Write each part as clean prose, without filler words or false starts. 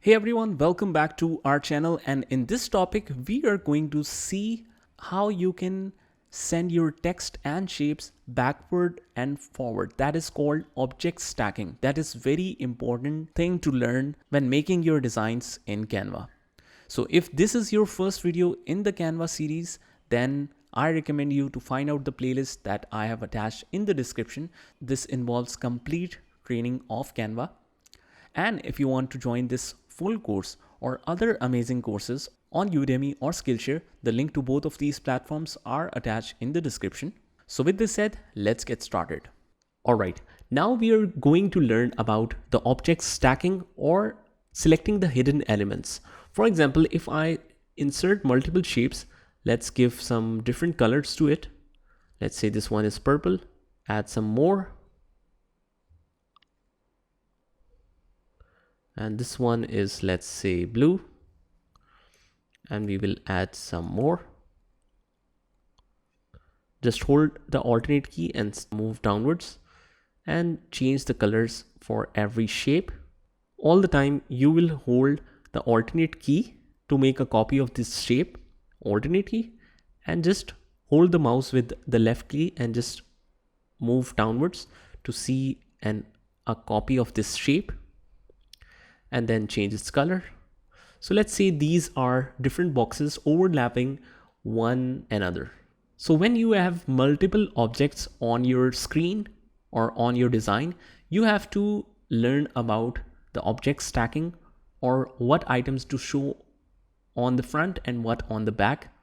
Hey everyone, welcome back to our channel, and in this topic we are going to see how you can send your text and shapes backward and forward. That is called object stacking. That is very important thing to learn when making your designs in Canva. So if this is your first video in the Canva series, then I recommend you to find out the playlist that I have attached in the description. This involves complete training of Canva. And if you want to join this full course or other amazing courses on Udemy or Skillshare, the link to both of these platforms are attached in the description. So with this said, let's get started. All right, now we are going to learn about the object stacking or selecting the hidden elements. For example, if I insert multiple shapes, let's give some different colors to it. Let's say this one is purple, add some more. And this one is, let's say, blue, and we will add some more. Just hold the alternate key and move downwards and change the colors for every shape. All the time you will hold the alternate key to make a copy of this shape, alternate key, and just hold the mouse with the left key and just move downwards to see a copy of this shape, and then change its color. So let's say these are different boxes overlapping one another. So when you have multiple objects on your screen or on your design, you have to learn about the object stacking, or what items to show on the front and what on the back.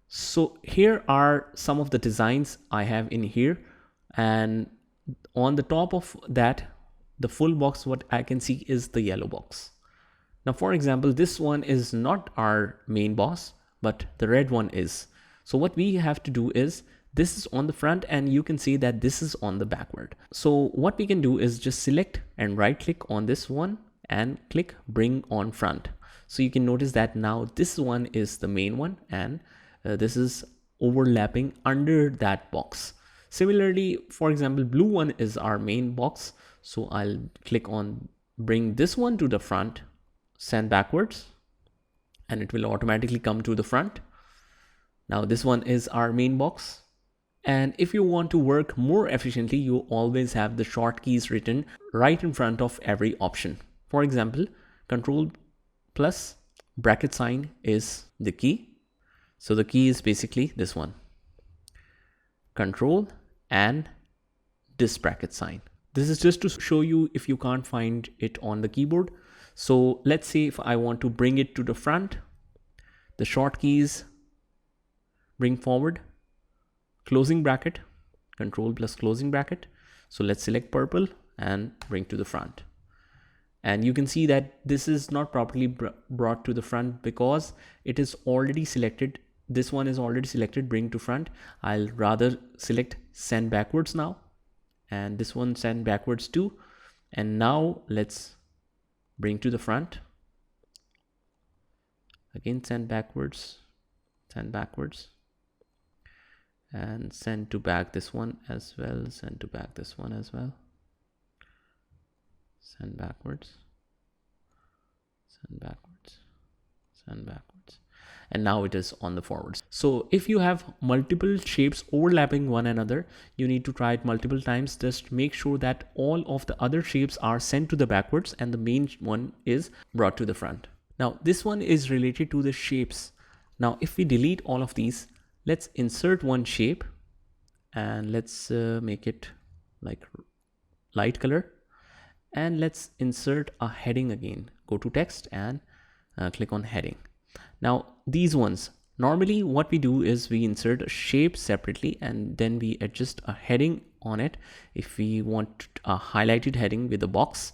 So here are some of the designs I have in here, and on the top of that, the full box, what I can see is the yellow box. Now, for example, this one is not our main boss, but the red one is. So what we have to do is, this is on the front and you can see that this is on the backward. So what we can do is just select and right click on this one and click bring on front. So you can notice that now this one is the main one, and this is overlapping under that box. Similarly, for example, blue one is our main box. So I'll click on bring this one to the front, send backwards, and it will automatically come to the front. Now this one is our main box. And if you want to work more efficiently, you always have the short keys written right in front of every option. For example, Control plus bracket sign is the key. So the key is basically this one, Control and this bracket sign. This is just to show you if you can't find it on the keyboard. So let's say if I want to bring it to the front, the short keys, bring forward, closing bracket, Control plus closing bracket. So let's select purple and bring to the front. And you can see that this is not properly brought to the front because it is already selected. This one is already selected, bring to front. I'll rather select send backwards now. And this one send backwards too. And now let's bring to the front. Again, send backwards, and send to back this one as well, send to back this one as well, send backwards, send backwards, send backwards. And now it is on the forwards. So if you have multiple shapes overlapping one another, you need to try it multiple times. Just make sure that all of the other shapes are sent to the backwards and the main one is brought to the front. Now this one is related to the shapes. Now if we delete all of these, let's insert one shape and let's make it like light color, and let's insert a heading again. Go to text and click on heading. Now these ones, normally what we do is we insert a shape separately and then we adjust a heading on it if we want a highlighted heading with a box.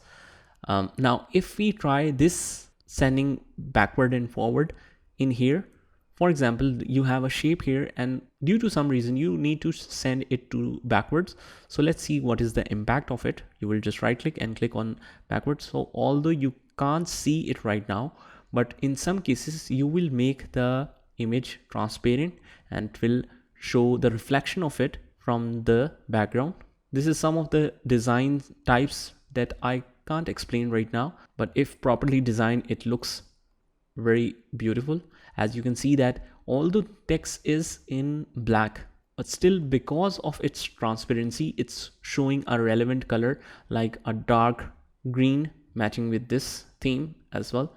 Now if we try this sending backward and forward in here, for example, you have a shape here and due to some reason you need to send it to backwards. So let's see what is the impact of it. You will just right click and click on backwards. So although you can't see it right now, but in some cases you will make the image transparent and it will show the reflection of it from the background. This is some of the design types that I can't explain right now, but if properly designed, it looks very beautiful. As you can see that all the text is in black, but still because of its transparency, it's showing a relevant color like a dark green matching with this theme as well.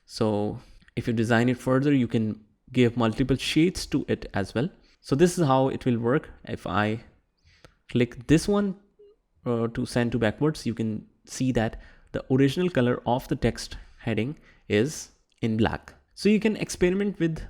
So if you design it further, you can give multiple shades to it as well. So this is how it will work. If I click this one to send to backwards, you can see that the original color of the text heading is in black. So you can experiment with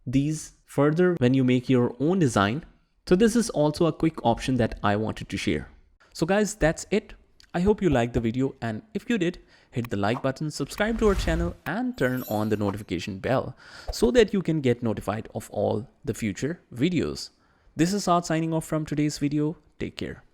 these further when you make your own design. So this is also a quick option that I wanted to share. So guys, that's it. I hope you liked the video, and if you did, hit the like button, subscribe to our channel, and turn on the notification bell so that you can get notified of all the future videos. This is Saad signing off from today's video. Take care.